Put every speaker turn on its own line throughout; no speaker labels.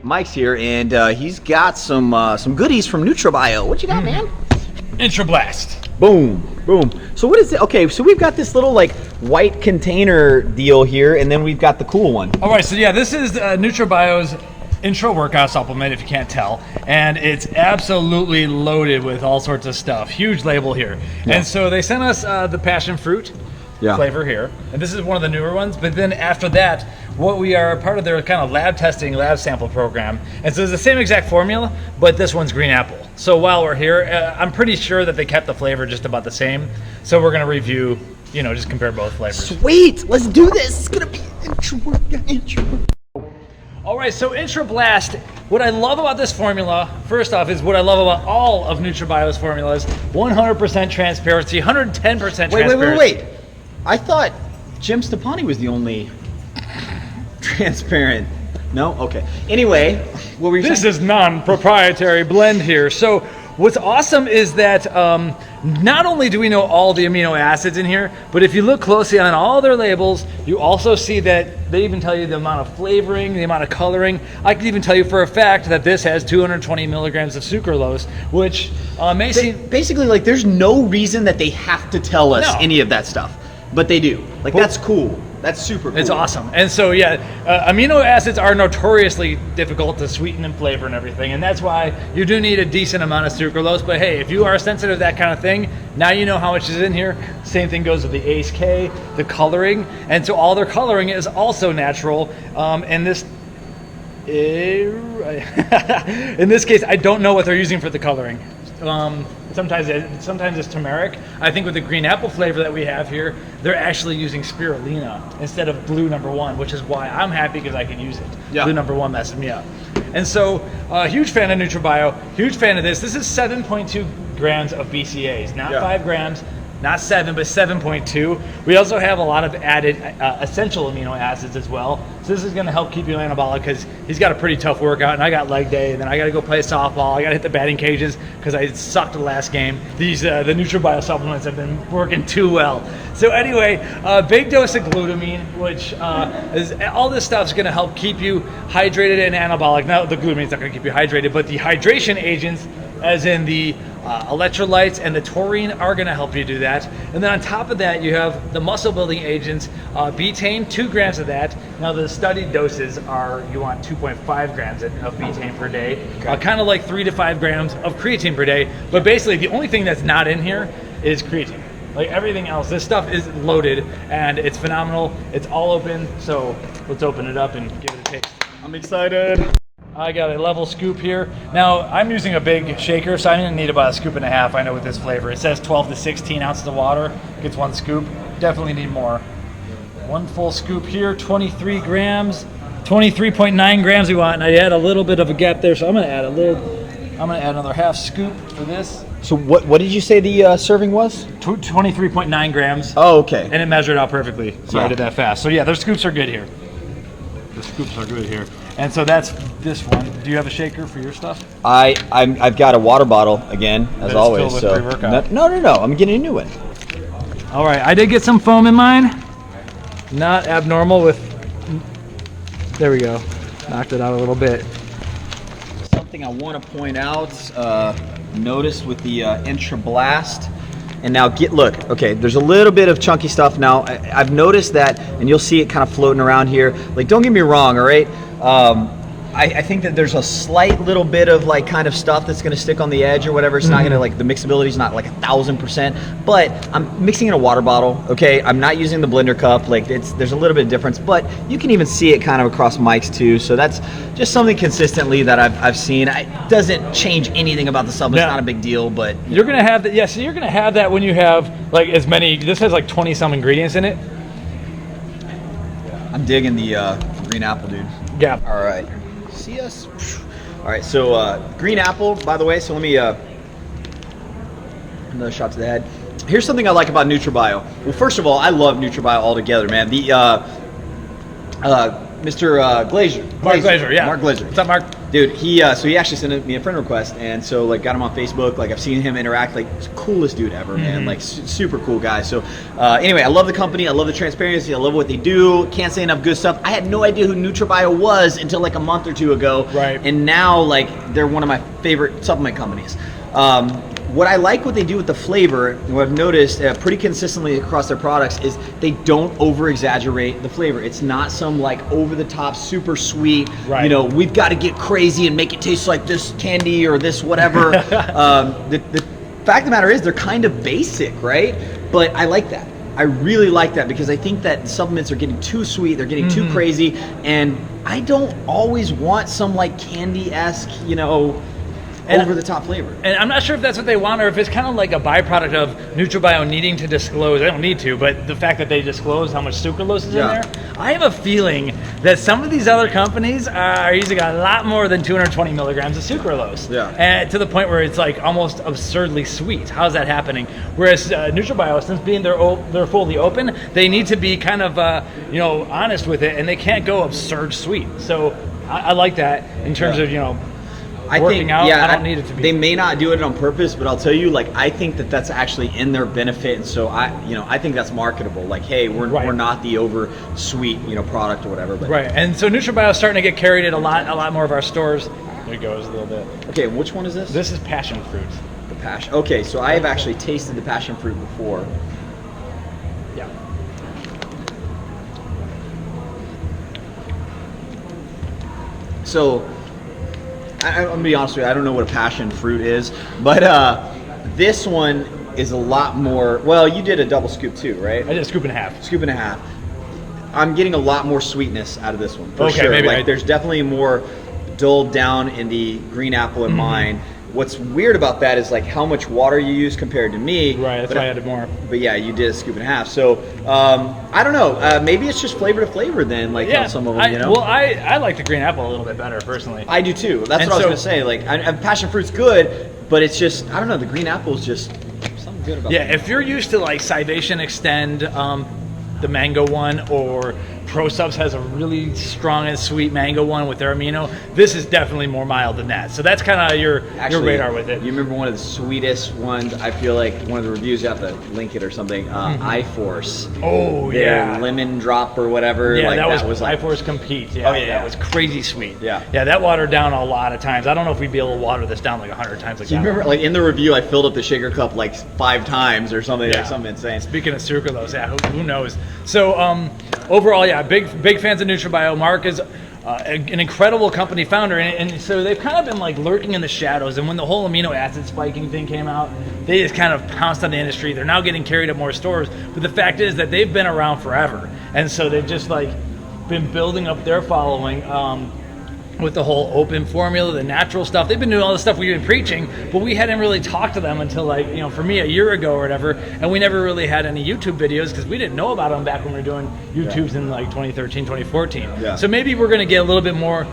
Mike's here, and he's got some goodies from NutraBio. What you got, man?
Intra Blast.
Boom, boom. So what is it? Okay, so we've got this little like white container deal here, and then we've got the cool one.
All right, so yeah, this is NutraBio's Intra workout supplement, if you can't tell, and it's absolutely loaded with all sorts of stuff. Huge label here. Yeah. And so they sent us the passion fruit flavor here, and this is one of the newer ones. But then after that, what we are part of their kind of lab testing, lab sample program, and so it's the same exact formula, but this one's green apple. So while we're here, I'm pretty sure that they kept the flavor just about the same. So we're gonna review, you know, just compare both flavors.
Sweet, let's do this. It's gonna be intro.
All right, so Intra Blast, what I love about this formula, first off, is what I love about all of NutraBio's formulas, 100% transparency, 110% transparency.
Wait. I thought Jim Stepani was the only transparent. No? Okay. Anyway, what were you saying?
This is non-proprietary blend here. So what's awesome is that not only do we know all the amino acids in here, but if you look closely on all their labels, you also see that they even tell you the amount of flavoring, the amount of coloring. I can even tell you for a fact that this has 220 milligrams of sucralose, which may seem...
Basically, like, there's no reason that they have to tell us any of that stuff, but they do. Like, that's cool. That's super cool.
It's awesome. And so, yeah, amino acids are notoriously difficult to sweeten and flavor and everything, and that's why you do need a decent amount of sucralose. But hey, if you are sensitive to that kind of thing, now you know how much is in here. Same thing goes with the ACE K, the coloring, and so all their coloring is also natural. And this, in this case, I don't know what they're using for the coloring. Sometimes it's turmeric. I think with the green apple flavor that we have here, they're actually using spirulina instead of blue number one, which is why I'm happy because I can use it. Yeah. Blue number one messed me up. And so, huge fan of NutraBio, huge fan of this. This is 7.2 grams of BCAAs, not 5 grams, not 7, but 7.2. We also have a lot of added essential amino acids as well. So this is going to help keep you anabolic because he's got a pretty tough workout, and I got leg day, and then I got to go play softball. I got to hit the batting cages because I sucked the last game. These the NutraBio supplements have been working too well. So anyway, big dose of glutamine, which is all this stuff is going to help keep you hydrated and anabolic. Now the glutamine's not going to keep you hydrated, but the hydration agents, as in the electrolytes and the taurine, are going to help you do that. And then on top of that, you have the muscle building agents, betaine, 2 grams of that. Now the studied doses are, you want 2.5 grams of betaine per day, kind of like 3 to 5 grams of creatine per day. But basically the only thing that's not in here is creatine. Like everything else, this stuff is loaded and it's phenomenal. It's all open, so let's open it up and give it a taste. I'm excited. I got a level scoop here. Now, I'm using a big shaker, so I'm gonna need about 1.5 scoops, I know, with this flavor. It says 12 to 16 ounces of water, gets 1 scoop. Definitely need more. 1 full scoop here, 23 grams, 23.9 grams we want, and I had a little bit of a gap there, so I'm gonna add another half scoop for this.
So what did you say the serving was?
23.9 grams.
Oh, okay.
And it measured out perfectly, so I did that fast. So yeah, their scoops are good here. The scoops are good here. And so that's this one. Do you have a shaker for your stuff?
I've got a water bottle again, as always.
Filled with pre-workout.
No. I'm getting a new one.
All right, I did get some foam in mine. Not abnormal with. There we go. Knocked it out a little bit.
Something I want to point out. Notice with the Intra Blast. And now look, okay, there's a little bit of chunky stuff now. I've noticed that, and you'll see it kind of floating around here. Like, don't get me wrong, all right? I think that there's a slight little bit of like kind of stuff that's gonna stick on the edge or whatever. It's not gonna, like, the mixability is not like 1000%, but I'm mixing in a water bottle, okay? I'm not using the blender cup. Like, there's a little bit of difference, but you can even see it kind of across mics too. So that's just something consistently that I've seen. It doesn't change anything about the supplement. It's not a big deal, but
you're gonna have that. Yeah, so you're gonna have that when you have like as many. This has like 20 some ingredients in it.
I'm digging the green apple, dude.
Yeah.
All right. See us. All right. So green apple, by the way. So let me another shot to the head. Here's something I like about NutraBio. Well, first of all, I love NutraBio altogether, man. The Mr. Glazer.
Mark Glazer, yeah.
Mark Glazer.
What's up, Mark?
Dude, he actually sent me a friend request, and so like got him on Facebook. Like I've seen him interact, like he's the coolest dude ever, man. Like super cool guy. So anyway, I love the company. I love the transparency. I love what they do. Can't say enough good stuff. I had no idea who NutraBio was until like a month or two ago.
Right.
And now like they're one of my favorite supplement companies. What I like what they do with the flavor, what I've noticed pretty consistently across their products, is they don't over-exaggerate the flavor. It's not some like over-the-top, super sweet, you know, we've got to get crazy and make it taste like this candy or this whatever. The fact of the matter is they're kind of basic, right? But I like that. I really like that because I think that supplements are getting too sweet, they're getting too crazy, and I don't always want some like candy-esque, you know, over-the-top flavor. And
I'm not sure if that's what they want or if it's kind of like a byproduct of NutraBio needing to disclose. They don't need to, but the fact that they disclose how much sucralose is in there. I have a feeling that some of these other companies are using a lot more than 220 milligrams of sucralose. And to the point where it's like almost absurdly sweet. How's that happening? Whereas NutraBio, since being they're fully open, they need to be kind of you know, honest with it, and they can't go absurd sweet. So I like that in terms of, you know, I think, out, I don't need it to be.
They may not do it on purpose, but I'll tell you, like, I think that that's actually in their benefit, and so I think that's marketable. Like, hey, we're not the over sweet, you know, product or whatever. But.
Right, and so NutraBio is starting to get carried at a lot more of our stores. There it goes a little bit.
Okay, which one is this?
This is passion fruit.
The passion. Okay, so I have actually tasted the passion fruit before.
Yeah.
So. I'm gonna be honest with you, I don't know what a passion fruit is, but this one is a lot more. Well, you did a double scoop too, right?
I did a scoop and a half.
Scoop and a half. I'm getting a lot more sweetness out of this one, for
okay,
sure.
Maybe
like, there's definitely more dulled down in the green apple in mine. What's weird about that is like how much water you use compared to me.
Right, that's why I added more.
But yeah, you did a scoop and a half. So I don't know. Maybe it's just flavor to flavor then, like how some of them, you know.
Well, I like the green apple a little bit better personally.
I do too. That's what I was gonna say. Like, passion fruit's good, but it's just I don't know. The green apple is just something good about it.
Yeah, if you're used to like Scivation Extend, the mango one, or ProSubs has a really strong and sweet mango one with their amino. This is definitely more mild than that. So that's kind of your radar with it.
You remember one of the sweetest ones? I feel like one of the reviews, you have to link it or something. iForce.
Oh,
their lemon drop or whatever.
Yeah,
like,
that was like, iForce Compete. Yeah, that was crazy sweet. Yeah, that watered down a lot of times. I don't know if we'd be able to water this down like 100 times like that.
You remember, like in the review, I filled up the shaker cup like 5 times or something, like something insane.
Speaking of sucralose, who knows? So overall, big fans of NutraBio. Mark is an incredible company founder, and so they've kind of been like lurking in the shadows. And when the whole amino acid spiking thing came out, they just kind of pounced on the industry. They're now getting carried at more stores, but the fact is that they've been around forever, and so they've just like been building up their following. With the whole open formula, the natural stuff. They've been doing all the stuff we've been preaching, but we hadn't really talked to them until like, you know, for me a year ago or whatever, and we never really had any YouTube videos because we didn't know about them back when we were doing YouTubes in like 2013, 2014. So maybe we're going to get a little bit more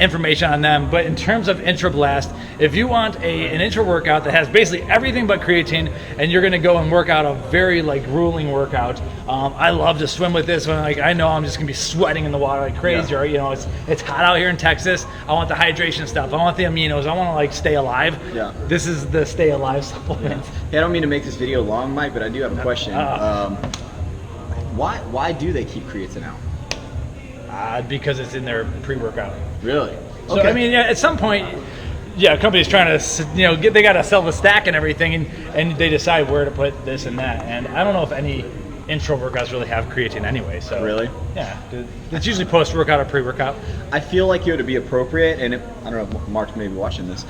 information on them, but in terms of Intra Blast, if you want an intra workout that has basically everything but creatine, and you're going to go and work out a very like grueling workout, I love to swim with this one. Like I know I'm just going to be sweating in the water like crazy, or, you know, it's hot out here in Texas. I want the hydration stuff. I want the aminos. I want to like stay alive. This is the stay alive supplement.
Hey, I don't mean to make this video long, Mike, but I do have a question. Why do they keep creatine out?
Because it's in their pre-workout.
Really?
So I mean, at some point, a company's trying to, you know, they got to sell the stack and everything, and they decide where to put this and that. And I don't know if any intro workouts really have creatine anyway. So
really,
it's usually post-workout or pre-workout.
I feel like it would be appropriate, and I don't know if Mark's maybe watching this.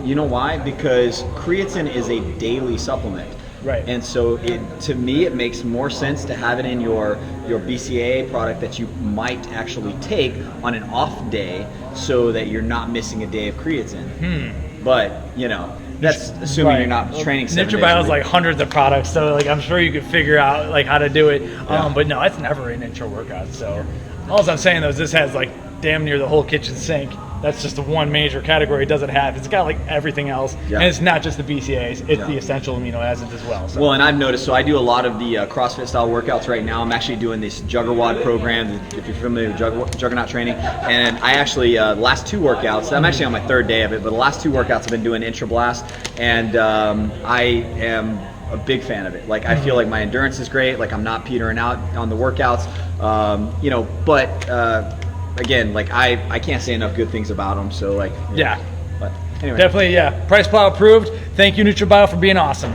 You know why? Because creatine is a daily supplement.
Right.
And so to me, it makes more sense to have it in your BCAA product that you might actually take on an off day, so that you're not missing a day of creatine. But you know, that's assuming you're not training 7 days.
NutraBio is like hundreds of products, so like I'm sure you could figure out like how to do it. But no, it's never an intro workout. So all I'm saying though is this has like damn near the whole kitchen sink That's just the one major category it doesn't have. It's got like everything else,
Yeah.
and it's not just the BCAAs, it's
Yeah.
the essential amino acids as well. So.
Well, and I've noticed, so I do a lot of the CrossFit style workouts right now. I'm actually doing this Juggernaut program, if you're familiar with Juggernaut training. And I actually, the last 2 workouts, I'm actually on my 3rd day of it, but the last 2 workouts I've been doing Intra Blast, and I am a big fan of it. Like, I feel like my endurance is great, like I'm not petering out on the workouts, you know, but again, like I can't say enough good things about them, so like, you know,
Yeah.
but anyway.
Definitely, yeah. PricePlow approved. Thank you, NutraBio, for being awesome.